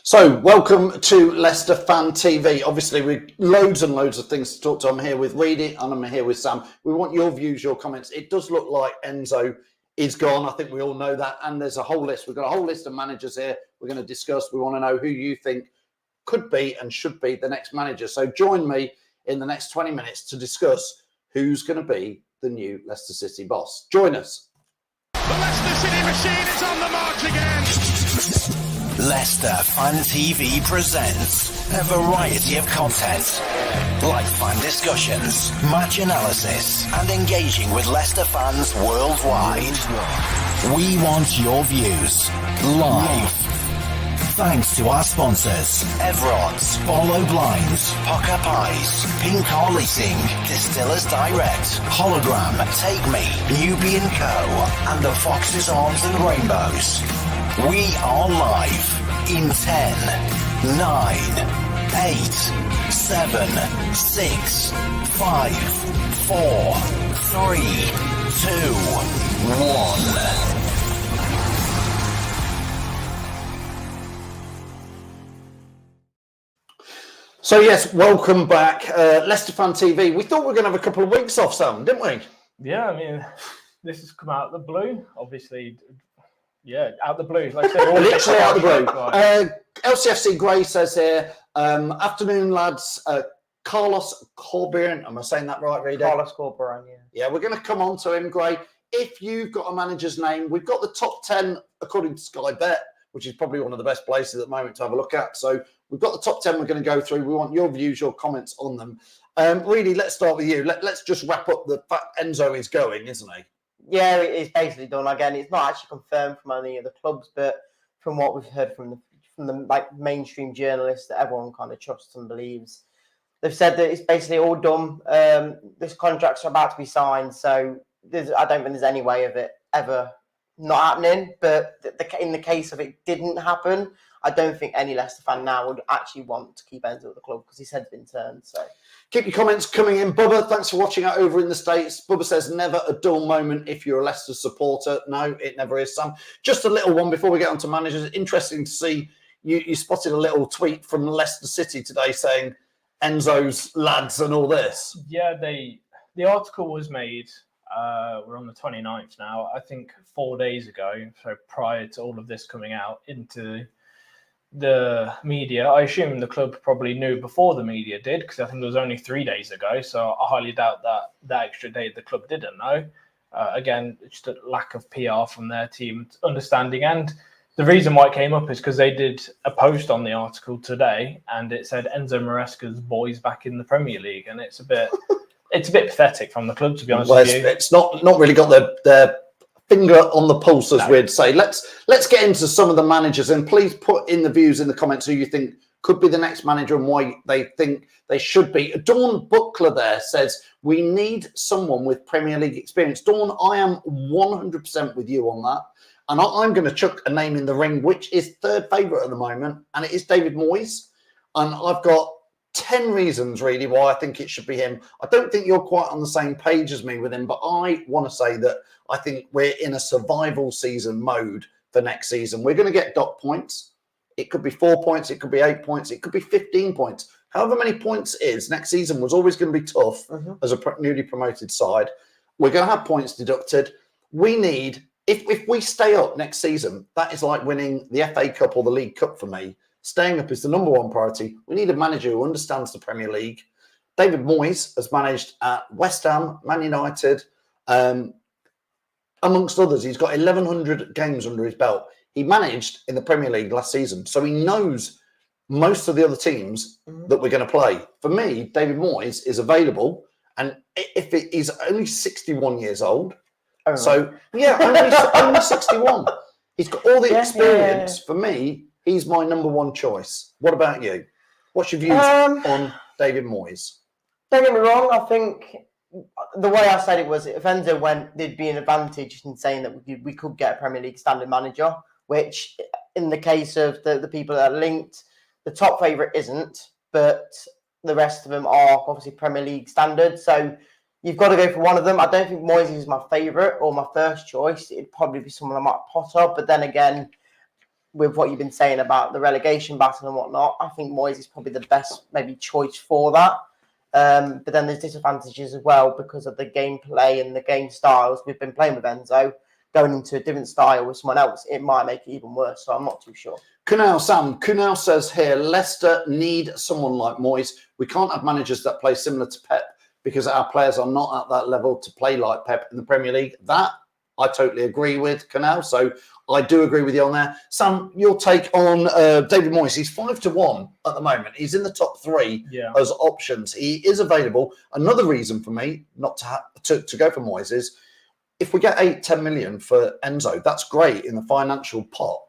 So, welcome to Leicester Fan TV. Obviously, we've loads and loads of things to talk to. I'm here with Reedy and I'm here with Sam. We want your views, your comments. It does look like Enzo is gone. I think we all know that. And there's a whole list. We've got a whole list of managers here we're going to discuss. We want to know who you think could be and should be the next manager. So, join me in the next 20 minutes to discuss who's going to be the new Leicester City boss. Join us. The Leicester City machine is on the march again. Leicester Fan TV presents a variety of content, like fan discussions, match analysis, and engaging with Leicester fans worldwide. We want your views live. Thanks to our sponsors, Everard's, Follow Blinds, Pocker Pies, Pink Car Leasing, Distillers Direct, Hologram, Take Me, Nubian Co, and the Fox's Arms and Rainbows. We are live in 10, 9, 8, 7, 6, 5, 4, 3, 2, 1. So yes, welcome back, Leicester Fan TV. We thought we were going to have a couple of weeks off, Sam, didn't we? Yeah, I mean, this has come out of the blue, obviously. Yeah, out the blue. Like I said, literally out the blue. LCFC Gray says here, afternoon, lads. Carlos Corberan, am I saying that right, Reedy? Carlos Corberan, yeah. Yeah, we're going to come on to him, Gray. If you've got a manager's name, we've got the top 10 according to Sky Bet, which is probably one of the best places at the moment to have a look at. So we've got the top 10 we're going to go through. We want your views, your comments on them. Reedy, let's start with you. Let's just wrap up the fact Enzo is going, isn't he? Yeah, it's basically done. Again, it's not actually confirmed from any of the clubs, but from what we've heard from the like mainstream journalists that everyone kind of trusts and believes, they've said that it's basically all done. This contract's about to be signed, so I don't think there's any way of it ever not happening. But in the case of it didn't happen, I don't think any Leicester fan now would actually want to keep Enzo at the club because his head's been turned. So keep your comments coming in. Bubba, thanks for watching out over in the States. Bubba says, never a dull moment if you're a Leicester supporter. No, it never is, Sam. Just a little one before we get on to managers. Interesting to see you spotted a little tweet from Leicester City today saying Enzo's lads and all this. Yeah, the article was made. We're on the 29th now. I think 4 days ago, so prior to all of this coming out into the media. I assume the club probably knew before the media did, because I think it was only 3 days ago. So I highly doubt that extra day the club didn't know. Again, just a lack of PR from their team understanding. And the reason why it came up is because they did a post on the article today, and it said Enzo Maresca's boys back in the Premier League, and it's a bit pathetic from the club, to be honest with you. It's not really got their finger on the pulse, as we'd say. Let's get into some of the managers, and please put in the views in the comments who you think could be the next manager and why they think they should be. Dawn Buckler there says we need someone with Premier League experience. Dawn, I am 100% with you on that, and I'm going to chuck a name in the ring, which is third favourite at the moment, and it is David Moyes. And I've got 10 reasons really why I think it should be him. I don't think you're quite on the same page as me with him, but I want to say that I think we're in a survival season mode for next season. We're going to get dot points. It could be 4 points. It could be 8 points. It could be 15 points. However many points it is, next season was always going to be tough as a newly promoted side. We're going to have points deducted. We need, if we stay up next season, that is like winning the FA Cup or the League Cup for me. Staying up is the number one priority. We need a manager who understands the Premier League. David Moyes has managed at West Ham, Man United, amongst others. He's got 1,100 games under his belt. He managed in the Premier League last season, so he knows most of the other teams that we're going to play. For me, David Moyes is available, and if he's only 61 years old, so yeah, only 61. He's got all the experience. For me, he's my number one choice. What about you? What's your views on David Moyes? Don't get me wrong. I think the way I said it was, if Enzo went, there'd be an advantage in saying that we could get a Premier League standard manager, which in the case of the people that are linked, the top favourite isn't, but the rest of them are obviously Premier League standard. So you've got to go for one of them. I don't think Moyes is my favourite or my first choice. It'd probably be someone like Potter, but then again, with what you've been saying about the relegation battle and whatnot, I think Moyes is probably the best maybe choice for that. But then there's disadvantages as well because of the gameplay and the game styles we've been playing with Enzo. Going into a different style with someone else, it might make it even worse. So I'm not too sure. Kunal says here, Leicester need someone like Moyes. We can't have managers that play similar to Pep because our players are not at that level to play like Pep in the Premier League. That I totally agree with, Kunal. So I do agree with you on there. Sam, your take on David Moyes. He's 5-1 at the moment. He's in the top 3 as options. He is available. Another reason for me not to go for Moyes is if we get 8-10 million for Enzo, that's great in the financial pot.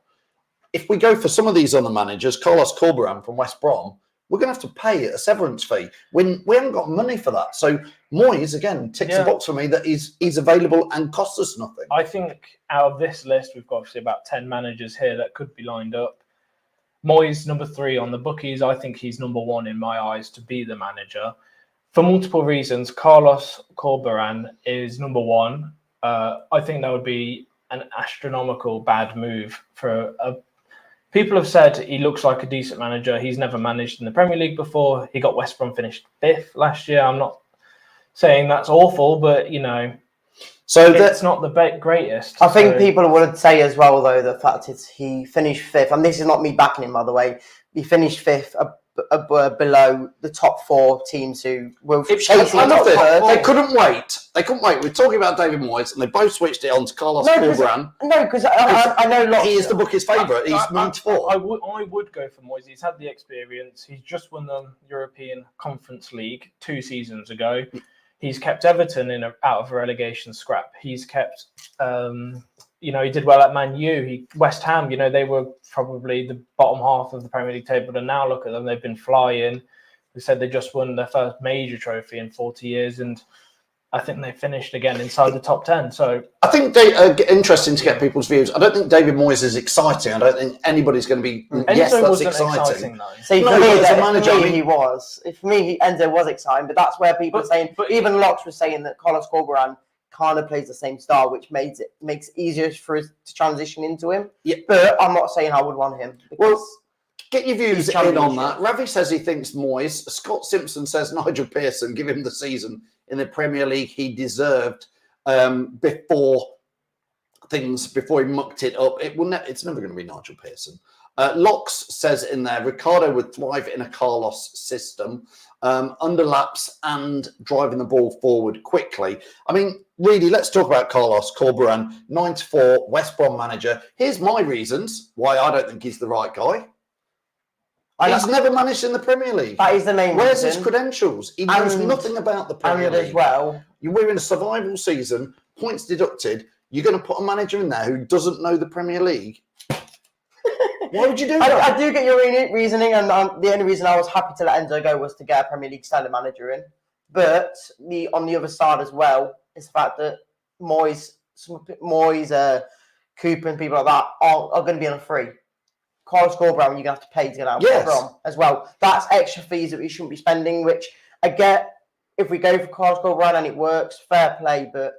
If we go for some of these other managers, Carlos Corberan from West Brom, we're going to have to pay a severance fee when we haven't got money for that. So Moyes, again, ticks the box for me that he's available and costs us nothing. I think out of this list, we've got obviously about 10 managers here that could be lined up. Moyes, number 3 on the bookies. I think he's number 1 in my eyes to be the manager. For multiple reasons, Carlos Corberan is number 1. I think that would be an astronomical bad move for people have said he looks like a decent manager. He's never managed in the Premier League before. He got West Brom finished 5th last year. I'm not saying that's awful, but, so it's not the greatest. I think people would say as well, though, the fact is he finished 5th, and this is not me backing him, by the way. He finished 5th below the top 4 teams who were chasing I love the top They couldn't wait. We're talking about David Moyes, and they both switched it on to Carlos Corberan. No, because I know lots. He is the bookie's favourite. He's 94. I would go for Moyes. He's had the experience. He's just won the European Conference League 2 seasons ago. He's kept Everton out of a relegation scrap. He's kept, he did well at Man U. West Ham, they were probably the bottom half of the Premier League table, and now look at them. They've been flying. They said they just won their first major trophy in 40 years, and I think they finished again inside the top 10. So I think they are interesting to get people's views. I don't think David Moyes is exciting. I don't think anybody's going to be. Yes, that's exciting. See, for me, as a manager, he was. For me, Enzo was exciting, but that's where people are saying. Even Locks was saying that Carlos Corberan kind of plays the same style, which makes it easier for us to transition into him. Yeah. But I'm not saying I would want him. Well, get your views in on that. Ravi says he thinks Moyes. Scott Simpson says Nigel Pearson, give him the season in the Premier League he deserved before he mucked it up. It's never going to be Nigel Pearson. Locks says in there, Ricardo would thrive in a Carlos system, underlaps and driving the ball forward quickly. I mean, really, let's talk about Carlos Corberan, 94, West Brom manager. Here's my reasons why I don't think he's the right guy. He's never managed in the Premier League. That is the main Where's reason. His credentials? He knows nothing about the Premier League. As well. We're in a survival season, points deducted. You're going to put a manager in there who doesn't know the Premier League? Why would you do that? I do get your reasoning, and the only reason I was happy to let Enzo go was to get a Premier League standard manager in. But on the other side as well is the fact that Moyes, Cooper and people like that are going to be on a free. Carlos Corberan, you're going to have to pay to get out of Corberan as well. That's extra fees that we shouldn't be spending, which I get if we go for Carlos Corberan and it works, fair play, but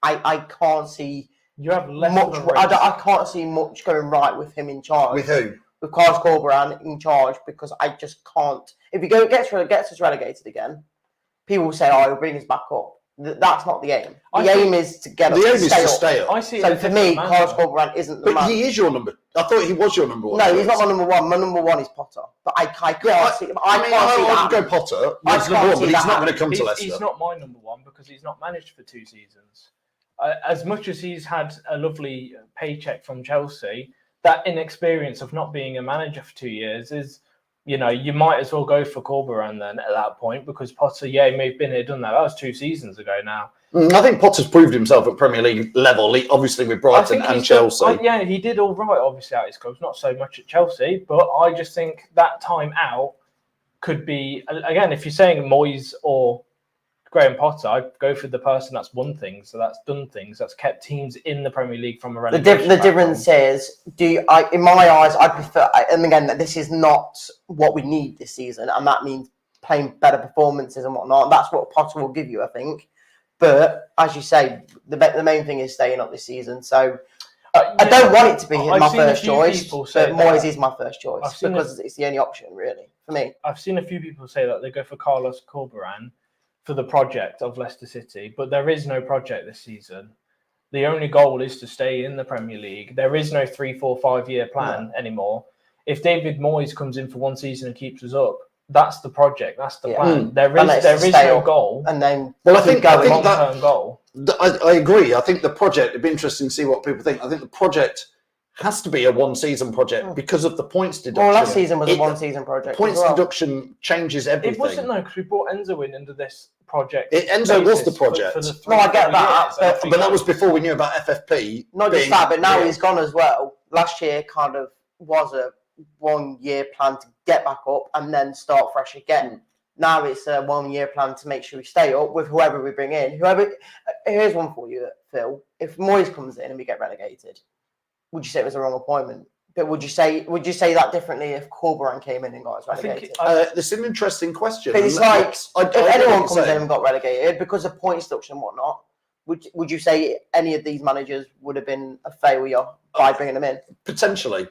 I can't see I can't see much going right with him in charge. With who? With Carlos Corberan in charge, because I just can't. If he gets us relegated again, people will say, he'll bring us back up. That's not the aim. The aim is to get us to stay up. I see. So for me, Carlos Corberan isn't the man. But he is your number. I thought he was your number 1. No, he's not my number 1. My number 1 is Potter. But I can't see. I would go Potter. He's number 1, but he's not going to come to Leicester. He's not my number 1 because he's not managed for 2 seasons. As much as he's had a lovely paycheck from Chelsea, that inexperience of not being a manager for 2 years is, you might as well go for Corberan then at that point, because Potter, he may have been here, done that. That was 2 seasons ago now. I think Potter's proved himself at Premier League level, obviously with Brighton and Chelsea. He did all right, obviously, at his clubs, not so much at Chelsea, but I just think that time out could be, again, if you're saying Moyes or Graham Potter, I'd go for the person that's won things, so that's done things, that's kept teams in the Premier League from a relegation. The difference is, in my eyes, I prefer, and again, this is not what we need this season, and that means playing better performances and whatnot. That's what Potter will give you, I think. But as you say, the main thing is staying up this season. So I don't want it to be I've my seen a first few choice, people but say Moyes that. is my first choice because it's the only option, really, for me. I've seen a few people say that they go for Carlos Corberan for the project of Leicester City, but there is no project this season. The only goal is to stay in the Premier League. There is no 3, 4, 5 year plan anymore. If David Moyes comes in for one season and keeps us up, that's the project. That's the plan. There is no goal. And then, well, I think long-term goal. I agree. I think the project, it'd be interesting to see what people think. I think the project has to be a one-season project because of the points deduction. Well, last season was a one-season project. Points deduction changes everything. It wasn't, no, because we brought Enzo in under this project. Enzo was the project. No, I get that. But that was before we knew about FFP. Not just that, but now he's gone as well. Last year kind of was a 1 year plan to get back up and then start fresh again. Now it's a 1 year plan to make sure we stay up with whoever we bring in. Here's one for you, Phil. If Moyes comes in and we get relegated, would you say it was the wrong appointment? But would you say that differently if Corberan came in and got us relegated? This is an interesting question. But it's like if anyone comes in and got relegated because of points deduction and whatnot, would you say any of these managers would have been a failure by bringing them in? Potentially.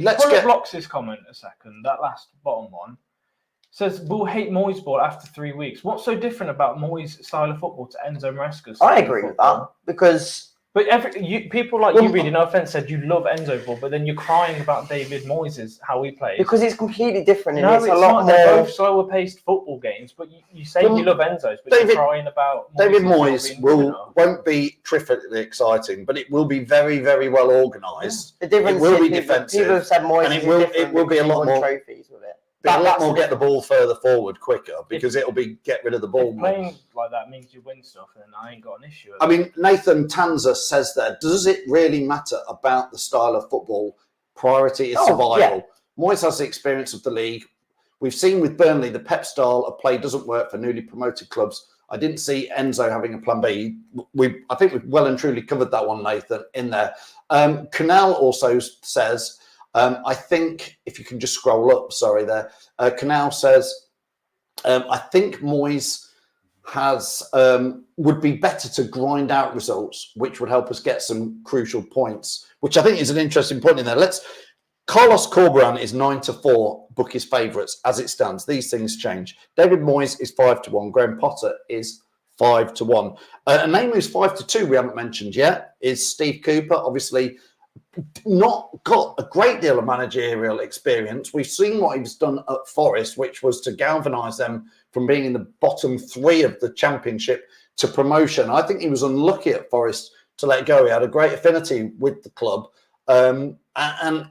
Let's get Blox's comment a second. That last bottom one says we'll hate Moyes ball after 3 weeks. What's so different about Moyes' style of football to Enzo Maresca's? I agree with that because. But people like you, really, no offense, said you love Enzo ball, but then you're crying about David Moyes' how he plays. Because it's completely different. No, it's a lot more. They're both slower paced football games, but you say you love Enzo's, but you're crying about David Moyes won't be terrifically exciting, but it will be very, very well organised. The difference it will be defensive. People have said Moyes and it will be a lot more trophies with it. A lot more get the ball further forward quicker because it'll be get rid of the ball more. Playing like that means you win stuff, and I ain't got an issue with I mean, Nathan Tanzer says there, does it really matter about the style of football? Priority is survival. Yeah. Moyes has the experience of the league. We've seen with Burnley, the Pep style of play doesn't work for newly promoted clubs. I didn't see Enzo having a plan B. I think we've well and truly covered that one, Nathan, in there. Canal also says, I think if you can just scroll up, sorry there. Canal says, I think Moyes would be better to grind out results, which would help us get some crucial points, which I think is an interesting point in there. Carlos Corberan is 9-4, book his favourites as it stands. These things change. David Moyes is 5-1. Graham Potter is 5-1. A name who's 5-2 we haven't mentioned yet is Steve Cooper. Obviously, not got a great deal of managerial experience. We've seen what he's done at Forest, which was to galvanise them from being in the bottom 3 of the Championship to promotion. I think he was unlucky at Forest to let go. He had a great affinity with the club. And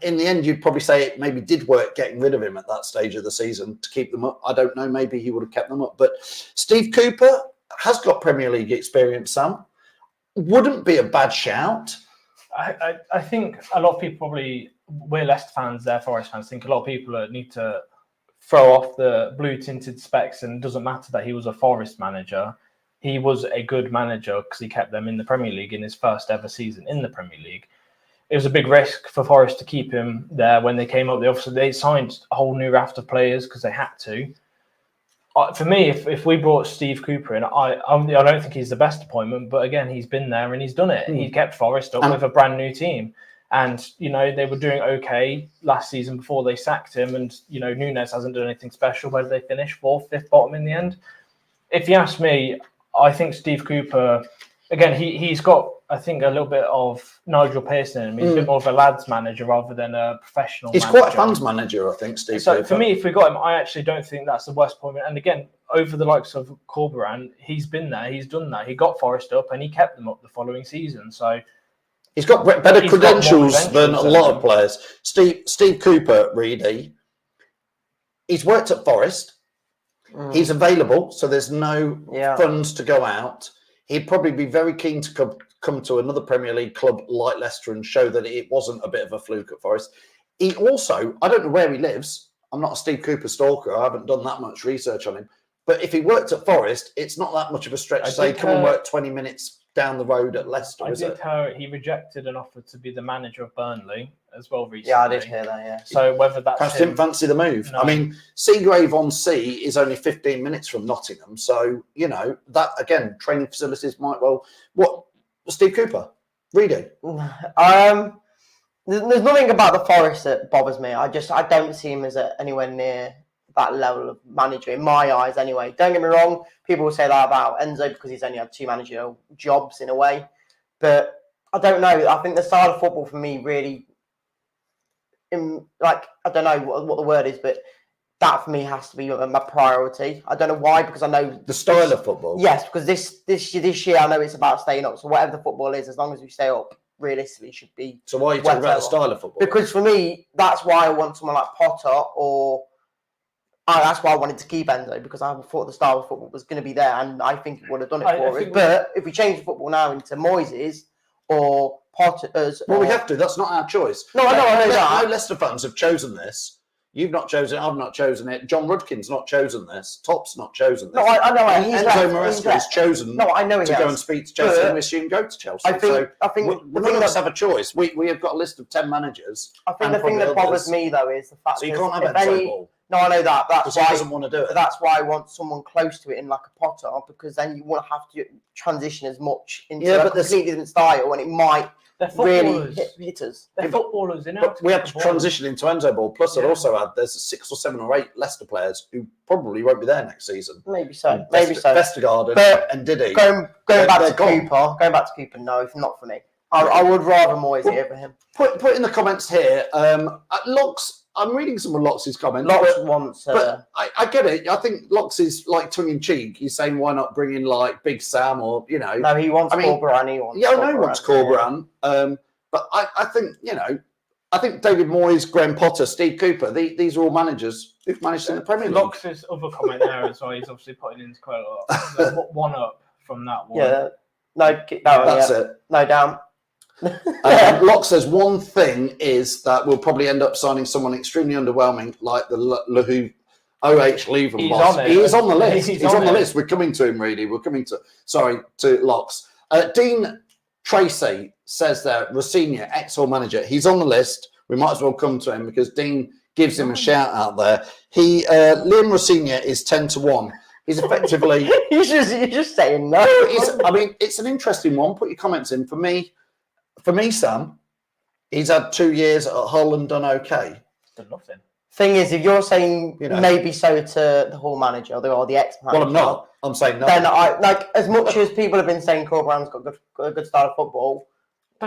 in the end, you'd probably say it maybe did work getting rid of him at that stage of the season to keep them up. I don't know. Maybe he would have kept them up. But Steve Cooper has got Premier League experience, Sam. Wouldn't be a bad shout. I think a lot of people we're Leicester fans, they're Forest fans, think a lot of people need to throw off the blue tinted specs, and it doesn't matter that he was a Forest manager. He was a good manager because he kept them in the Premier League in his first ever season in the Premier League. It was a big risk for Forest to keep him there when they came up. They signed a whole new raft of players because they had to. For me, if we brought Steve Cooper in, I don't think he's the best appointment, but again, he's been there and he's done it. He kept Forest up with a brand new team. And, they were doing okay last season before they sacked him. And, Nunes hasn't done anything special. Where did they finish? 4th, 5th bottom in the end? If you ask me, I think Steve Cooper, again, he's got, I think, a little bit of Nigel Pearson in him. He's a bit more of a lads manager rather than a professional manager. Quite a fans manager, I think, Steve Cooper. For me, if we got him, I actually don't think that's the worst appointment. And again, over the likes of Corberan, he's been there, he's done that. He got Forest up and he kept them up the following season. So he's got better credentials than a lot of players. Steve Cooper, really, he's worked at Forest. He's available, so there's no funds to go out. He'd probably be very keen to come to another Premier League club like Leicester and show that it wasn't a bit of a fluke at Forest. He also, I don't know where he lives. I'm not a Steve Cooper stalker. I haven't done that much research on him. But if he worked at Forest, it's not that much of a stretch to say, come and work 20 minutes down the road at Leicester, is it? He rejected an offer to be the manager of Burnley as well recently. Yeah, I did hear that, yeah. So whether that's perhaps didn't fancy the move. No. I mean, Seagrave-on-Sea is only 15 minutes from Nottingham. So, that, again, training facilities might Steve Cooper. Reedy. There's nothing about the Forest that bothers me. I don't see him as anywhere near that level of manager in my eyes. Anyway, don't get me wrong. People will say that about Enzo because he's only had 2 managerial jobs in a way, but I don't know. I think the style of football for me really, I don't know what the word is, but that for me has to be my priority. I don't know why, because I know the style of football. Yes, because this year I know it's about staying up. So whatever the football is, as long as we stay up, realistically should be. So why are you talking about the style of football? Because for me, that's why I want someone like Potter, or that's why I wanted to keep Enzo, because I thought the style of football was going to be there, and I think it would have done it for us. But if we change the football now into Moyes' or Potter's, well, we have to. That's not our choice. No, I know that. No Leicester fans have chosen this. You've not chosen it. I've not chosen it. John Rudkin's not chosen this. Top's not chosen this. No, I know. Enzo Maresca has chosen no, I know to go and speak to Chelsea, and we assume go to Chelsea. I think none of us have a choice. We have got a list of 10 managers. I think the thing that bothers me, though, is the fact that you can't have Enzo Ball. No, I know that. That's why he doesn't want to do it. That's why I want someone close to it in like a Potter, because then you won't have to transition as much into a completely different style, and it might really hit us. They're footballers, but we have to transition into Enzo Ball. Plus, I'd also add there's 6 or 7 or 8 Leicester players who probably won't be there next season. Maybe so. Maybe so. Vestergaard and Diddy. Going back to Cooper. No, not for me. I would rather Moyes here for him. Put in the comments here. Locks. I'm reading some of Lox's comments. Locks wants. But I get it. I think Lox is like tongue in cheek. He's saying why not bring in like Big Sam or No, he wants Corberan. I know he wants Corberan. But I think I think David Moyes, Graham Potter, Steve Cooper. These are all managers who've managed in the Premier League. Lox's other comment there as well. He's obviously putting in quite a lot. One up from that one. Yeah. No, that's it. No down. Locke says one thing is that we'll probably end up signing someone extremely underwhelming like the Lahu Levenbos. He is on the list. He's on the list. We're coming to him, really. We're coming to Locks. Dean Tracy says there, Rosinha, ex-Hull manager. He's on the list. We might as well come to him because Dean gives him a shout out there. Liam Rosinha is 10-1. He's effectively. you're just saying no. It's an interesting one. Put your comments in. For me, Sam, he's had 2 years at Hull and done okay. Done nothing. Thing is, if you're saying maybe so to the Hull manager or the ex-manager, well, I'm not. I'm saying no. Then as much as people have been saying Corberan's got a good style of football,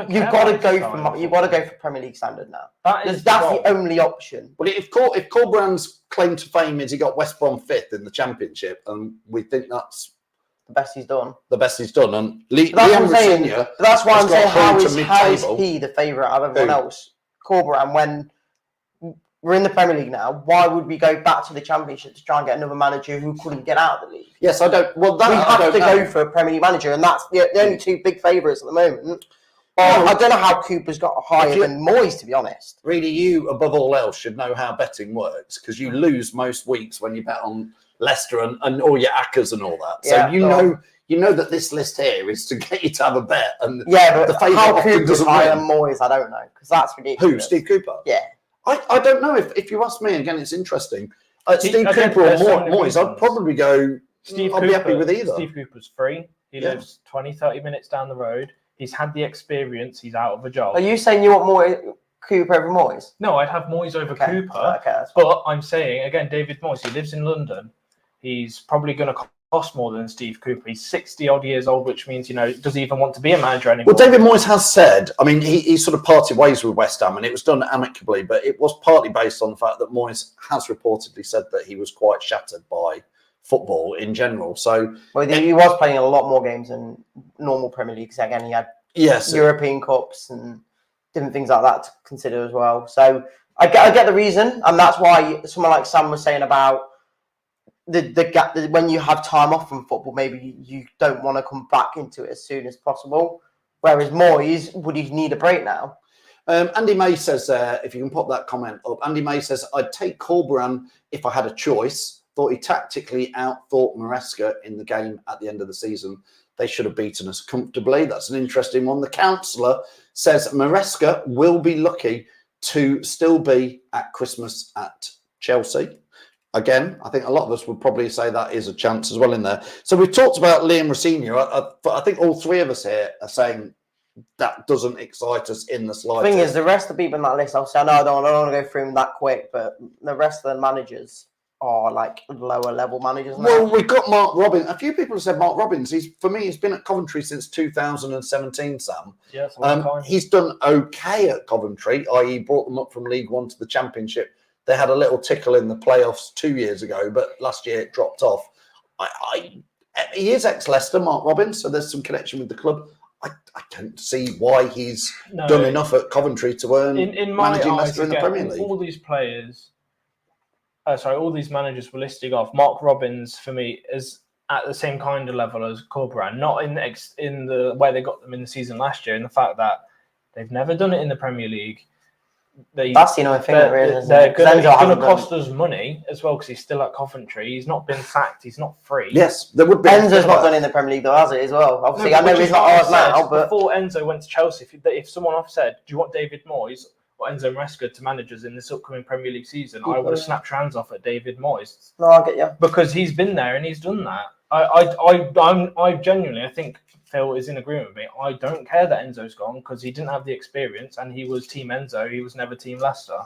you've got to go for Premier League standard now. That's the only option. Well, if Corberan's claim to fame is he got West Brom 5th in the Championship, and we think that's the best he's done. And Liam Rosinha. That's why I'm saying how is he the favourite out of everyone else? Corberan, when we're in the Premier League now, why would we go back to the Championship to try and get another manager who couldn't get out of the league? Yes, I don't. Well, we have to go for a Premier League manager, and that's the only 2 big favourites at the moment. I don't know how Cooper's got higher than Moyes, to be honest. Really, you above all else should know how betting works because you lose most weeks when you bet on Leicester and all your ACCAs and all that. So you know that this list here is to get you to have a bet. And but the favourite how often Cooper's doesn't higher win. than Moyes, I don't know, because that's ridiculous. Who? Steve Cooper? Yeah. I don't know. If you ask me, again, it's interesting. Steve Cooper or Moyes, I'd probably go, I'll be happy with either. Steve Cooper's free. He lives 20, 30 minutes down the road. He's had the experience. He's out of a job. Are you saying you want Cooper over Moyes? No, I'd have Moyes over Cooper. Okay, but I'm saying, again, David Moyes, he lives in London. He's probably going to cost more than Steve Cooper. He's 60-odd years old, which means, does he even want to be a manager anymore? Well, David Moyes has said, he sort of parted ways with West Ham, and it was done amicably, but it was partly based on the fact that Moyes has reportedly said that he was quite shattered by football in general. So, he was playing a lot more games than normal Premier League. Because again, he had European Cups and different things like that to consider as well. So I get the reason, and that's why someone like Sam was saying about the gap. When you have time off from football, maybe you don't want to come back into it as soon as possible. Whereas Moyes, would he need a break now? Andy May says, if you can pop that comment up, Andy May says, I'd take Corberan if I had a choice. Thought he tactically outthought Maresca in the game at the end of the season. They should have beaten us comfortably. That's an interesting one. The councillor says Maresca will be lucky to still be at Christmas at Chelsea. Again, I think a lot of us would probably say that is a chance as well in there. So we've talked about Liam Rosinha. I think all 3 of us here are saying that doesn't excite us in the The slightest. thing is, the rest of the people in that list, obviously, I know I don't want to go through them that quick, but the rest of the managers are like lower level managers now. Well, we've got Mark Robbins. A few people have said Mark Robbins. For me, he's been at Coventry since 2017, Sam. Yeah, it's a long time. He's done okay at Coventry, i.e. brought them up from League One to the Championship. They had a little tickle in the playoffs 2 years ago, but last year it dropped off. He is ex-Leicester, Mark Robbins, so there's some connection with the club. I don't see why he's done enough at Coventry to earn in my managing eyes, Leicester in the again, Premier League. All these players, all these managers were listing off. Mark Robbins, for me, is at the same kind of level as Corberan, not in the way they got them in the season last year, in the fact that they've never done it in the Premier League. That's the annoying thing. They're going to cost us money as well because he's still at Coventry. He's not been sacked. He's not free. Yes, there would be. Enzo's not done in the Premier League though, has it as well? Obviously, I know he's not ours now, but before Enzo went to Chelsea, if someone off said, "Do you want David Moyes or Enzo Maresca to manage us in this upcoming Premier League season?" I would have snapped your hands off at David Moyes. No, I get you because he's been there and he's done that. I genuinely, I think Phil is in agreement with me. I don't care that Enzo's gone because he didn't have the experience and he was Team Enzo. He was never Team Leicester.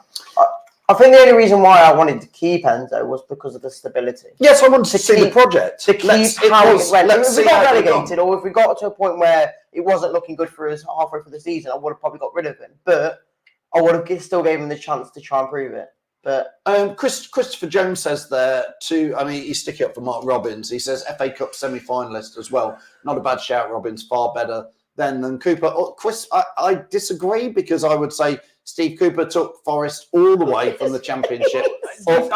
I think the only reason why I wanted to keep Enzo was because of the stability. Yes, I wanted to see the project. To keep how it went. If we got relegated or if we got to a point where it wasn't looking good for us halfway through the season, I would have probably got rid of him. But I would have still gave him the chance to try and prove it. But Christopher Jones says there too. I mean, he's sticking up for Mark Robbins. He says FA Cup semi-finalist as well. Not a bad shout, Robbins. Far better than Cooper. Chris, I disagree because I would say Steve Cooper took Forest all the way from the Championship up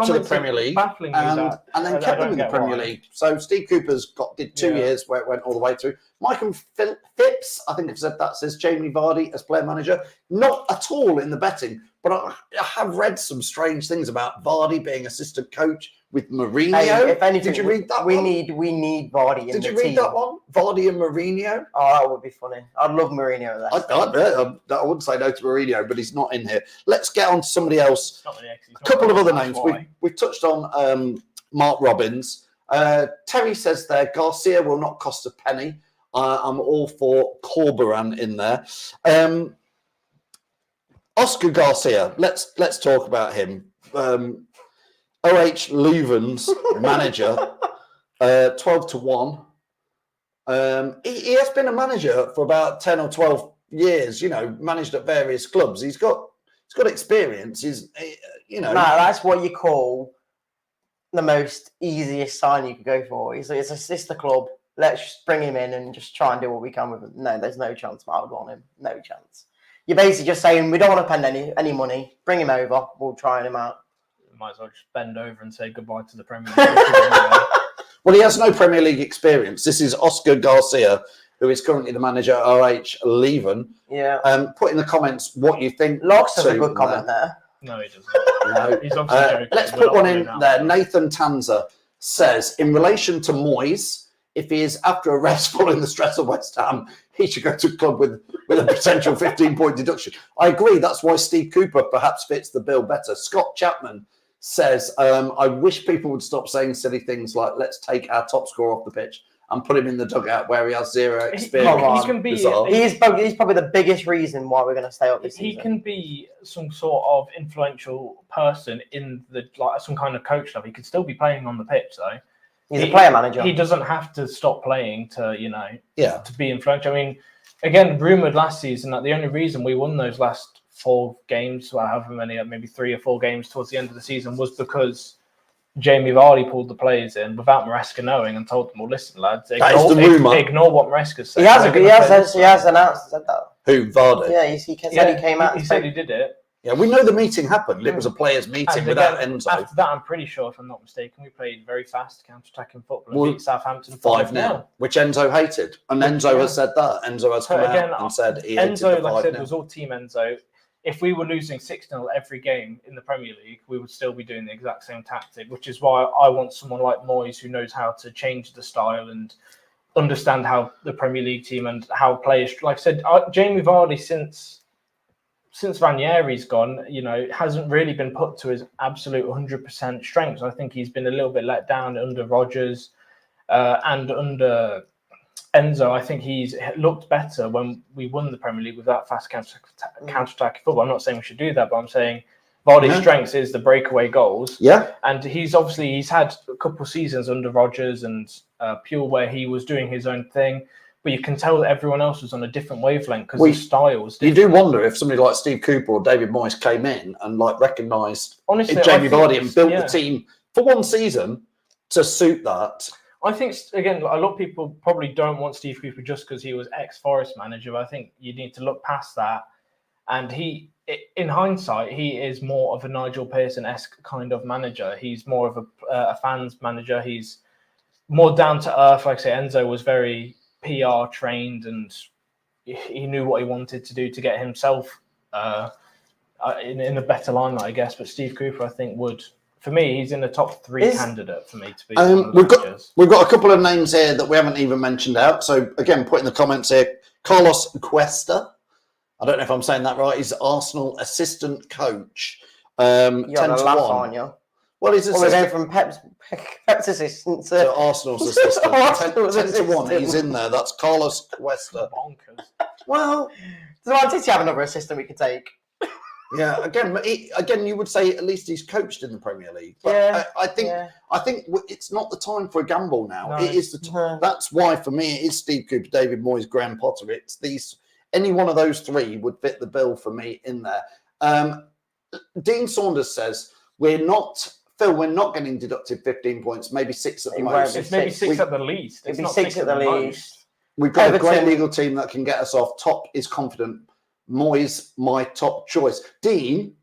to the Premier League, and then kept them in the Premier League. So Steve Cooper's did 2 years where it went all the way through. Michael Phipps, I think I've said that, says Jamie Vardy as player manager. Not at all in the betting, but I have read some strange things about Vardy being assistant coach with Mourinho. Hey, if anything, did you read that? We need Vardy in the team. Did you read that one? Vardy and Mourinho. Oh, that would be funny. I'd love Mourinho. I wouldn't say no to Mourinho, but he's not in here. Let's get on to somebody else. A couple of other names. We've touched on Mark Robbins. Terry says there, Garcia will not cost a penny. I'm all for Corberan in there. Oscar Garcia, let's talk about him. OH Leuven's manager, 12-1. He has been a manager for about 10 or 12 years, managed at various clubs. He's got experience. That's what you call the most easiest sign you could go for. It's a sister club. Let's just bring him in and just try and do what we can with him. No, there's no chance I would want him. No chance. You're basically just saying we don't want to spend any money. Bring him over. We'll try him out. Might as well just bend over and say goodbye to the Premier League. Well, he has no Premier League experience. This is Oscar Garcia, who is currently the manager at OH Leuven. Yeah. Put in the comments what you think. Locks has a good comment there. No, he doesn't. No. He's obviously joking. Let's put one in there. Nathan Tanzer says, in relation to Moyes, if he is after a rest following the stress of West Ham, he should go to a club with a potential 15-point deduction. I agree. That's why Steve Cooper perhaps fits the bill better. Scott Chapman says, I wish people would stop saying silly things like, let's take our top scorer off the pitch and put him in the dugout where he has zero experience. He's probably the biggest reason why we're going to stay up this season. He can be some sort of influential person in some kind of coach level. He could still be playing on the pitch, though. He's a player manager. He doesn't have to stop playing to be influential. I mean, again, rumoured last season that the only reason we won those last 4 games, or however many, maybe 3 or 4 games towards the end of the season, was because Jamie Vardy pulled the players in without Maresca knowing and told them, well, listen, lads, ignore what Maresca said. He has announced said that. Who, Vardy? Yeah, he said he came out. He said he did it. Yeah, we know the meeting happened. It was a players' meeting without Enzo. After that, I'm pretty sure, if I'm not mistaken, we played very fast counter-attacking football and beat Southampton 5-0. Which Enzo hated. And Enzo has said that. Enzo has come out and said he hated the 5-0. Like I said, it was all Team Enzo. If we were losing 6-0 every game in the Premier League, we would still be doing the exact same tactic, which is why I want someone like Moyes who knows how to change the style and understand how the Premier League team and how players... Like I said, Jamie Vardy, since Ranieri's gone, hasn't really been put to his absolute 100% strengths. I think he's been a little bit let down under Rodgers and under Enzo, I think he's looked better when we won the Premier League with that fast counter-attacking football. I'm not saying we should do that, but I'm saying Vardy's strengths is the breakaway goals. Yeah. And he's had a couple of seasons under Rodgers and Pure where he was doing his own thing. But you can tell that everyone else was on a different wavelength because the style was different. You do wonder if somebody like Steve Cooper or David Moyes came in and recognised Jamie Vardy and built the team for one season to suit that. I think, again, a lot of people probably don't want Steve Cooper just because he was ex-Forest manager. But I think you need to look past that. And in hindsight, he is more of a Nigel Pearson-esque kind of manager. He's more of a fans manager. He's more down to earth. Like I say, Enzo was very PR trained and he knew what he wanted to do to get himself in a better limelight, I guess. But Steve Cooper, I think, for me, he's in the top 3 candidate for me to be. We've got a couple of names here that we haven't even mentioned out. So again, put in the comments here, Carlos Cuesta. I don't know if I'm saying that right. He's Arsenal assistant coach. 10 You're on a to laugh, 1. aren't you? Well, he's we're going from Pep's assistant to Arsenal's assistant. 10 to 1. He's in there. That's Carlos Cuesta. Bonkers. Well, does Man City have another assistant we could take? Yeah, again, you would say at least he's coached in the Premier League. But Yeah, I think it's not the time for a gamble now. No. It is the time. That's why for me it is Steve Cooper, David Moyes, Graham Potter. It's these. Any one of those 3 would fit the bill for me in there. Dean Saunders says we're not getting deducted 15 points, maybe 6 at the most. It's maybe 6 at the least. It's not 6 at the least. We've got a great legal team that can get us off. Top is confident. Moyes, my top choice. Dean,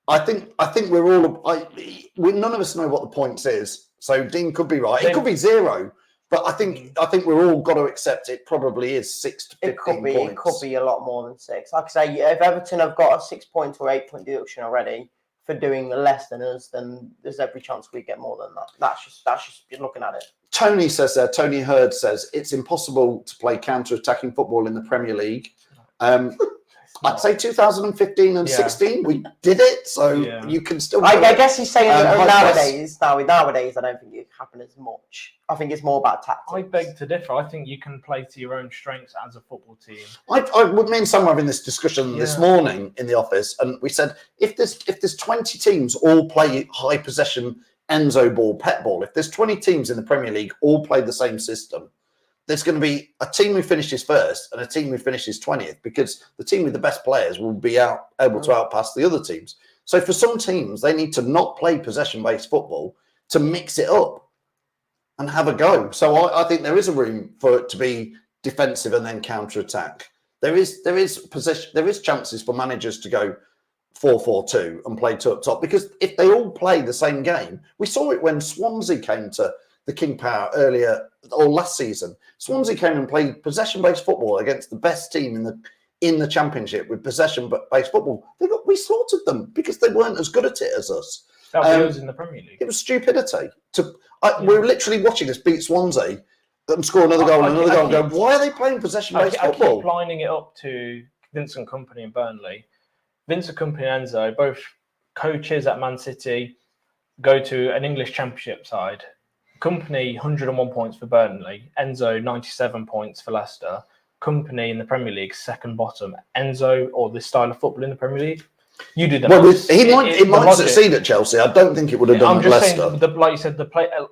I think we're all. None of us know what the points is, so Dean could be right. It could be 0, but I think we're all got to accept it. Probably is 6 to 15 points. It could be a lot more than 6. Like I say, if Everton have got a 6-point or 8-point deduction already for doing less than us, then there's every chance we get more than that. That's just looking at it. Tony says there. Tony Hurd says it's impossible to play counter-attacking football in the Premier League. I'd say 2015 and 16, we did it, so you can still. I guess he's saying that nowadays, I don't think it happen as much. I think it's more about tactics. I beg to differ. I think you can play to your own strengths as a football team. Me and Sam were having this discussion this morning in the office, and we said if there's 20 teams all play high possession Enzo ball, pet ball, if there's 20 teams in the Premier League all play the same system, there's going to be a team who finishes first and a team who finishes 20th because the team with the best players will be able to outpass the other teams. So for some teams, they need to not play possession-based football to mix it up and have a go. So I think there is a room for it to be defensive and then counter-attack. There is chances for managers to go 4-4-2 and play two up top because if they all play the same game, we saw it when Swansea came to the King Power earlier or last season. Swansea came and played possession-based football against the best team in the Championship with possession-based football. We slaughtered them because they weren't as good at it as us. That was in the Premier League. It was stupidity. We were literally watching us beat Swansea and score another goal and another goal and go, why are they playing possession-based football? I keep lining it up to Vincent Kompany and Burnley. Vincent Kompany and Enzo, both coaches at Man City, go to an English Championship side. Kompany, 101 points for Burnley. Enzo, 97 points for Leicester. Kompany in the Premier League, second bottom. Enzo, or this style of football in the Premier League, you did the most. He might succeed at Chelsea. I don't think it would have done at Leicester. Like you said,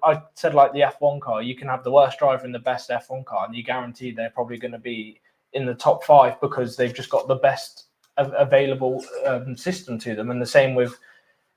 I said like the F1 car, you can have the worst driver in the best F1 car, and you guarantee they're probably going to be in the top 5 because they've just got the best available system to them. And the same with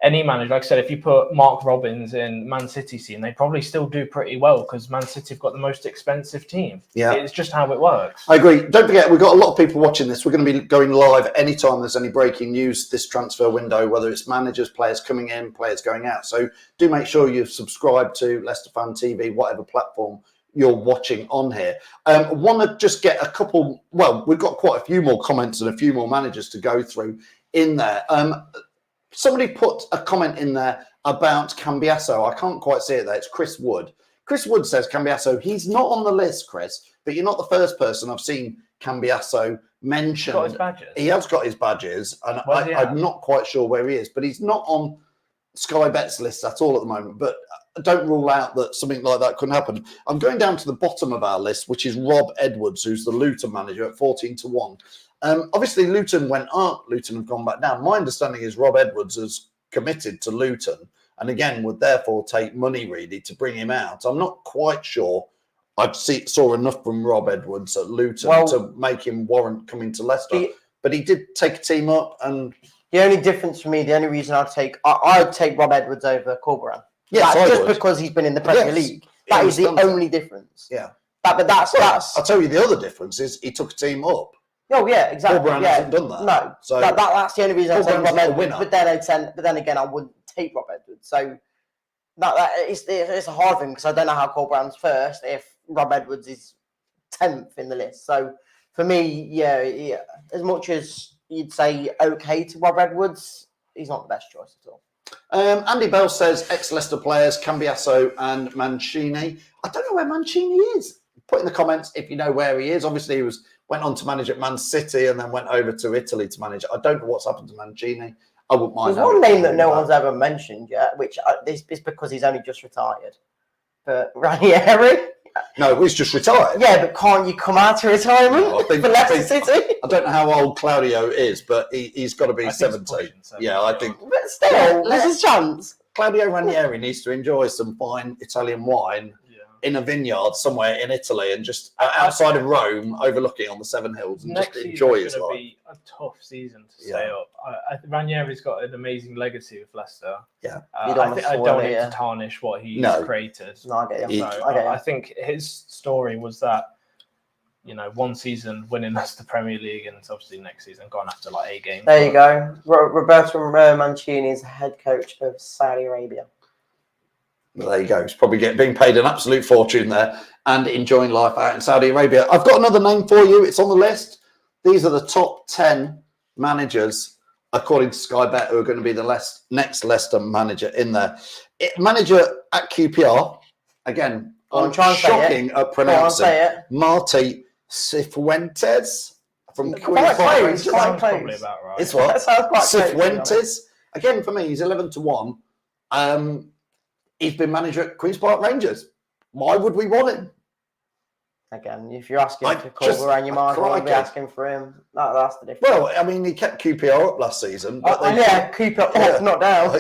any manager. Like I said, if you put Mark Robbins in Man City team, they probably still do pretty well because Man City have got the most expensive team. Yeah, it's just how it works. I agree. Don't forget, we've got a lot of people watching this. We're going to be going live anytime there's any breaking news this transfer window, whether it's managers, players coming in, players going out. So do make sure you subscribe to Leicester Fan TV, whatever platform you're watching on here. Want to just get a couple, well, we've got quite a few more comments and a few more managers to go through in there. Somebody put a comment in there about Cambiasso. I can't quite see it there. It's Chris Wood. Chris Wood says Cambiasso, he's not on the list, Chris, but you're not the first person I've seen Cambiasso mentioned. Got his badges. He has got his badges, and I'm not quite sure where he is, but he's not on Sky Bet's list at all at the moment, but don't rule out that something like that couldn't happen. I'm going down to the bottom of our list, which is Rob Edwards, who's the Luton manager at 14-1. Obviously, Luton went up. Luton have gone back down. My understanding is Rob Edwards has committed to Luton, and again would therefore take money really to bring him out. I'm not quite sure. Saw enough from Rob Edwards at Luton to make him warrant coming to Leicester, but he did take a team up. And the only difference for me, the only reason I'd take Rob Edwards over Corberan. Yes, just because he's been in the Premier League. That is the only difference. Yeah. But that's. I'll tell you the other difference is he took a team up. Oh yeah, exactly. Corberan hasn't done that. No, so that's the only reason I take Rob Edwards. But then again, I wouldn't take Rob Edwards. So it's a hard thing because I don't know how Corberan's first if Rob Edwards is 10th in the list. So for me, yeah, as much as you'd say okay to Rob Edwards, he's not the best choice at all. Andy Bell says ex-Leicester players Cambiasso and Mancini. I don't know where Mancini is. Put in the comments if you know where he is. Obviously, he went on to manage at Man City and then went over to Italy to manage. I don't know what's happened to Mancini. I wouldn't mind. There's one name that no one's ever mentioned yet, which is because he's only just retired. But Ranieri? No, he's just retired. Yeah, but can't you come out of retirement for Leicester City? I don't know how old Claudio is, but he's got to be 17. Yeah, I think. But still, there's a chance. Claudio Ranieri needs to enjoy some fine Italian wine in a vineyard somewhere in Italy and just outside of Rome, overlooking on the Seven Hills, and just enjoy his life. Next season is going to be a tough season to stay up. Ranieri's got an amazing legacy with Leicester. Yeah, I don't need to tarnish what he's created. No, I get you. I think his story was that, one season winning the Premier League, and it's obviously next season gone after like 8 games. There you go. Roberto Mancini is the head coach of Saudi Arabia. Well, there you go. He's probably being paid an absolute fortune there and enjoying life out in Saudi Arabia. I've got another name for you. It's on the list. These are the top 10 managers, according to Sky Bet, who are going to be the next Leicester manager in there. Manager at QPR, again, I'm shocking at pronouncing. Marti Cifuentes from Queen's Park. Sounds probably about right. It's what? That sounds quite Cifuentes. Again, for me, he's 11-1. He's been manager at Queen's Park Rangers. Why would we want him? Again, if you're asking for Corberan, you might as well be asking for him. That's the difference. Well, I mean, he kept QPR up last season. But keep it up, not down.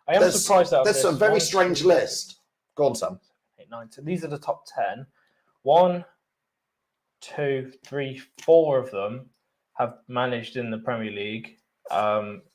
I am surprised that there's a very strange list. Go on, Sam. 8, 9, 10. These are the top 10. 1, 2, 3, 4 of them have managed in the Premier League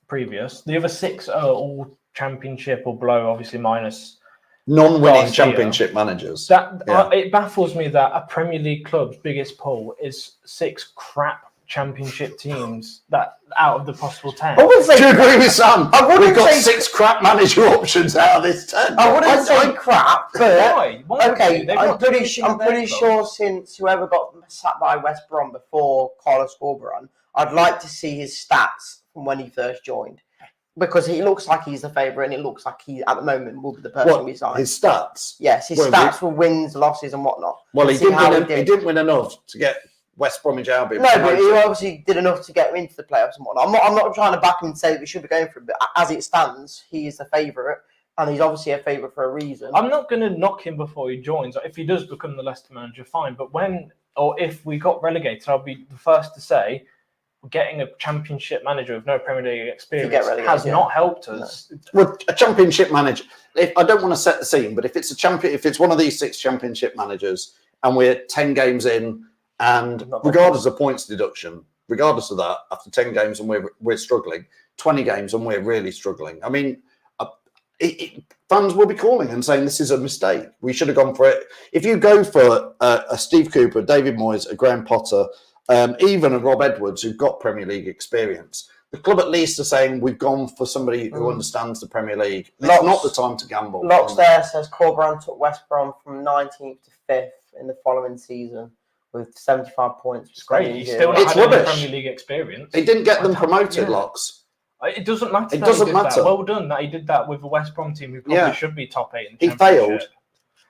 previous. The other 6 are all Championship or below, obviously minus non-winning Championship managers. It baffles me that a Premier League club's biggest pool is 6 crap Championship teams that out of the possible 10. Do you agree with Sam? We've got 6 crap manager options out of this 10. I wouldn't say crap, but Why? Okay, I'm pretty sure since whoever got sat by West Brom before Carlos Corberan, I'd like to see his stats from when he first joined. Because he looks like he's the favourite, and it looks like he, at the moment, will be the person we sign. His stats? Yes, his stats for wins, losses, and whatnot. Well, he didn't win enough to get West Bromwich Albion. No, but he obviously did enough to get into the playoffs and whatnot. I'm not trying to back him and say that we should be going for him, but as it stands, he is the favourite, and he's obviously a favourite for a reason. I'm not going to knock him before he joins. If he does become the Leicester manager, fine. But if we got relegated, I'll be the first to say, getting a Championship manager with no Premier League experience has not helped us. No. Well, a Championship manager. I don't want to set the scene, but if it's one of these 6 Championship managers, and we're 10 games in, and regardless of points deduction, regardless of that, after 10 games and we're struggling, 20 games and we're really struggling. I mean, fans will be calling and saying this is a mistake. We should have gone for it. If you go for a Steve Cooper, David Moyes, a Graham Potter, even a Rob Edwards, who've got Premier League experience, the club at least are saying we've gone for somebody who understands the Premier League. It's not the time to gamble. Locks there says Corberan took West Brom from 19th to 5th in the following season with 75 points. It's great. He still not had any Premier League experience. He didn't get them promoted, Locks. It doesn't matter. It doesn't matter. Well done that he did that with the West Brom team, who probably should be top 8 in the Championship. He failed.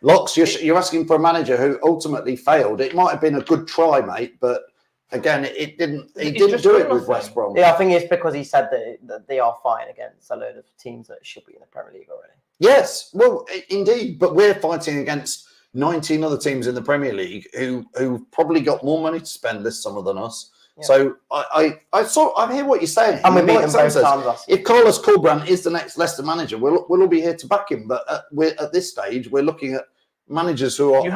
Locks, you're asking for a manager who ultimately failed. It might have been a good try, mate, but again, it didn't. He He's didn't just do done it with nothing. West Brom. Yeah, I think it's because he said that they are fighting against a load of teams that should be in the Premier League already. Yes, well, indeed, but we're fighting against 19 other teams in the Premier League who've probably got more money to spend this summer than us. Yeah. So I hear what you're saying. And we beat Like them Sam both says, times last if Carlos Corberan is the next Leicester manager, we'll all be here to back him. But at this stage, we're looking at managers who are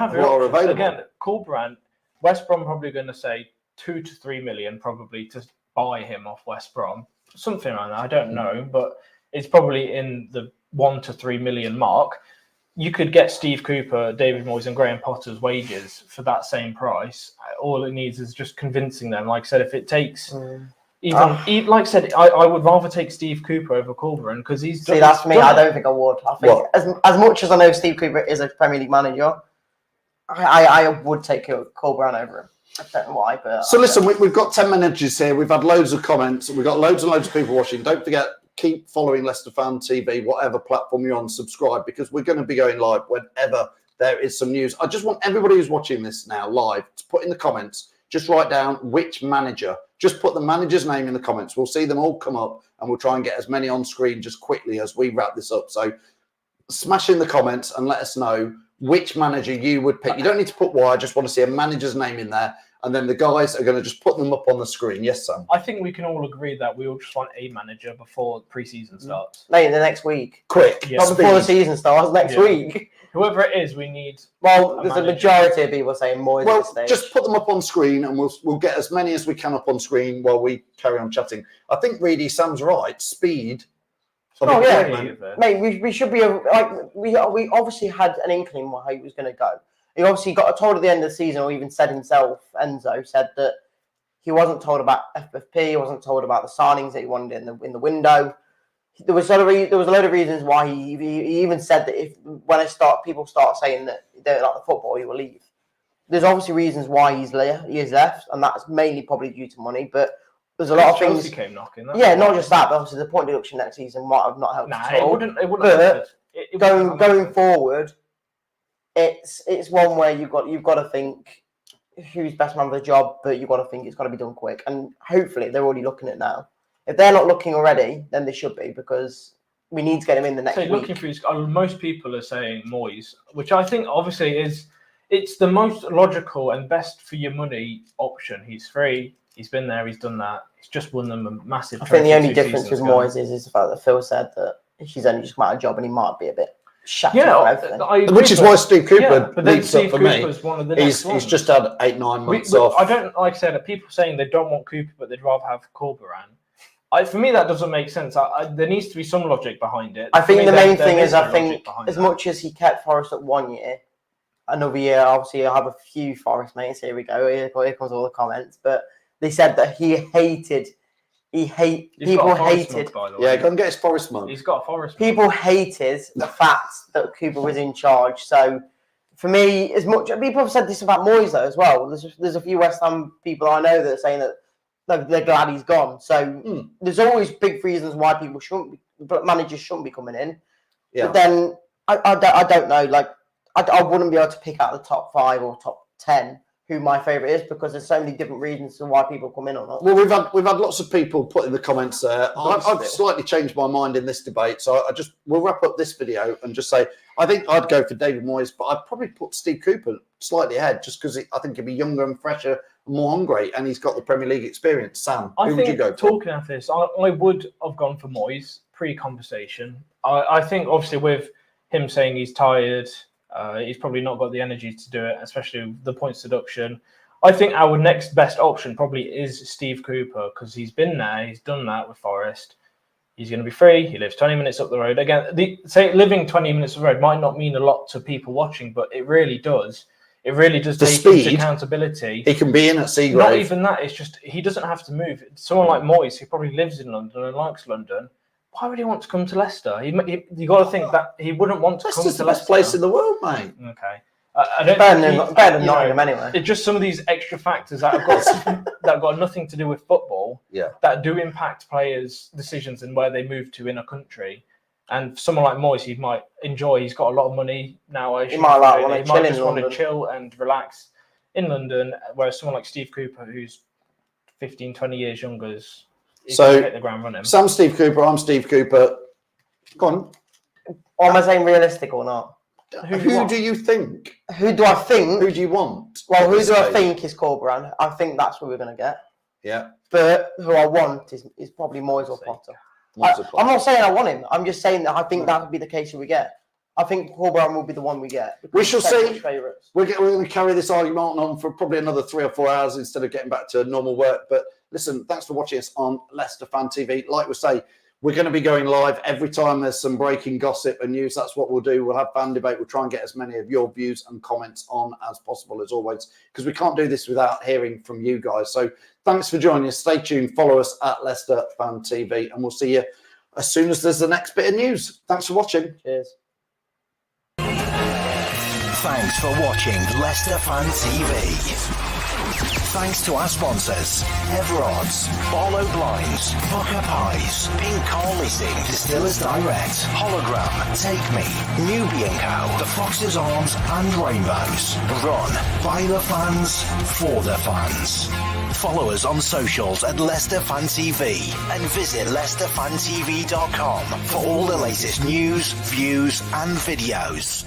available. Again, Corberan, West Brom probably going to say 2 to 3 million probably to buy him off West Brom. Something like that. I don't know, but it's probably in the 1 to 3 million mark. You could get Steve Cooper, David Moyes, and Graham Potter's wages for that same price. All it needs is just convincing them. Like I said, if it takes like I said, I would rather take Steve Cooper over Corberan because he's. See, that's me. I don't think I would. I think as much as I know Steve Cooper is a Premier League manager, I would take Corberan over him. I don't know why, but so listen, we've got 10 managers here. We've had loads of comments. We've got loads and loads of people watching. Don't forget, keep following Leicester Fan TV, whatever platform you're on, subscribe, because we're going to be going live whenever there is some news. I just want everybody who's watching this now live to put in the comments, just write down which manager. Just put the manager's name in the comments. We'll see them all come up and we'll try and get as many on screen just quickly as we wrap this up. So smash in the comments and let us know which manager you would pick. You don't need to put why. I just want to see a manager's name in there. And then the guys are going to just put them up on the screen. Yes, Sam? I think we can all agree that we all just want a manager before pre-season starts. Late in the next week. Quick. Yeah. Not before the season starts, next week. Whoever it is, we need. Well, there's a majority of people saying Moyes at this stage. Just put them up on screen and we'll get as many as we can up on screen while we carry on chatting. I think really Sam's right. Speed. Oh yeah, mate. We should be we obviously had an inkling how he was going to go. He obviously got told at the end of the season, or even said himself. Enzo said that he wasn't told about FFP. He wasn't told about the signings that he wanted in the window. There was a load of reasons why he even said that if people start saying that they don't like the football, he will leave. There's obviously reasons why he is left, and that's mainly probably due to money. But there's a lot of things. Chelsea came knocking. Yeah, not just that, but obviously the point deduction next season might have not helped at all. It wouldn't. But going forward, it's one where you've got to think who's best man for the job, but you've got to think it's got to be done quick. And hopefully they're already looking at it now. If they're not looking already, then they should be, because we need to get him in the next week. Looking for most people are saying Moyes, which I think obviously it's the most logical and best for your money option. He's free. He's been there. He's done that. He's just won them a massive. I think the only difference with Moyes is the fact that Phil said that he's only just come out of job and he might be a bit shattered on everything. Which is why Steve Cooper leads up for me. One of the next he's just had 8-9 months off. I don't like I said. People saying they don't want Cooper, but they'd rather have Corberan. For me, that doesn't make sense. There needs to be some logic behind it. I think the main thing is, as much as he kept Forest at 1 year, another year, obviously, I have a few Forest mates. Here we go. Here comes all the comments. But they said that people hated. Yeah, go and get his Forest mug. He's got a Forest mug. People hated the fact that Cooper was in charge. So, for me, as much people have said this about Moyes though as well. There's a few West Ham people I know that are saying that they're glad he's gone. So there's always big reasons why managers shouldn't be coming in. Yeah. But then I don't know. Like I wouldn't be able to pick out the top 5 or top 10 who my favourite is, because there's so many different reasons to why people come in or not. Well, we've had lots of people put in the comments there. I've slightly changed my mind in this debate, so we'll wrap up this video and just say I think I'd go for David Moyes, but I'd probably put Steve Cooper slightly ahead, just because I think he'd be younger and fresher, and more hungry, and he's got the Premier League experience. Sam, who would you go for? Talking after this, I would have gone for Moyes pre-conversation. I think obviously with him saying he's tired. He's probably not got the energy to do it, especially the points deduction. I think our next best option probably is Steve Cooper, because he's been there, he's done that with Forest. He's going to be free. He lives 20 minutes up the road. Again, living 20 minutes up the road might not mean a lot to people watching, but it really does. It really does take into accountability. He can be in at Seagrave. Not even that. It's just he doesn't have to move. Someone like Moyes, who probably lives in London and likes London, why would he want to come to Leicester? You got to think that he wouldn't want to come to Leicester. Leicester. Best place in the world, mate. Okay, I don't better than Nottingham anyway. It's just some of these extra factors that have got nothing to do with football. Yeah. That do impact players' decisions and where they move to in a country. And someone like Moyes, he might enjoy. He's got a lot of money now. He might just want to chill and relax in London. Whereas someone like Steve Cooper, who's 15, 20 years younger is So, going to hit the ground running. Sam's Steve Cooper, I'm Steve Cooper. Go on. Or am I saying realistic or not? Who do you think? Who do I think? Who do you want? Well, who at this do I stage? think is Corberan? I think that's what we're going to get. Yeah. But who I want is probably Moyes or Potter. I'm not saying I want him. I'm just saying that I think that would be the case we get. I think Corberan will be the one we get. We shall see. Favourites. We're going to carry this argument on for probably another 3 or 4 hours instead of getting back to normal work. But listen, thanks for watching us on Leicester Fan TV. Like we say, we're going to be going live every time there's some breaking gossip and news. That's what we'll do. We'll have fan debate. We'll try and get as many of your views and comments on as possible, as always, because we can't do this without hearing from you guys. So thanks for joining us. Stay tuned. Follow us at Leicester Fan TV, and we'll see you as soon as there's the next bit of news. Thanks for watching. Cheers. Thanks for watching Leicester Fan TV. Thanks to our sponsors, Everod's, Barlow Blinds, Booker Pies, Pink Car Leasing, Distillers Direct, Hologram, Take Me, Nubian Cow, The Fox's Arms and Rainbows. Run by the fans, for the fans. Follow us on socials at Leicester Fan TV and visit leicesterfantv.com for all the latest news, views and videos.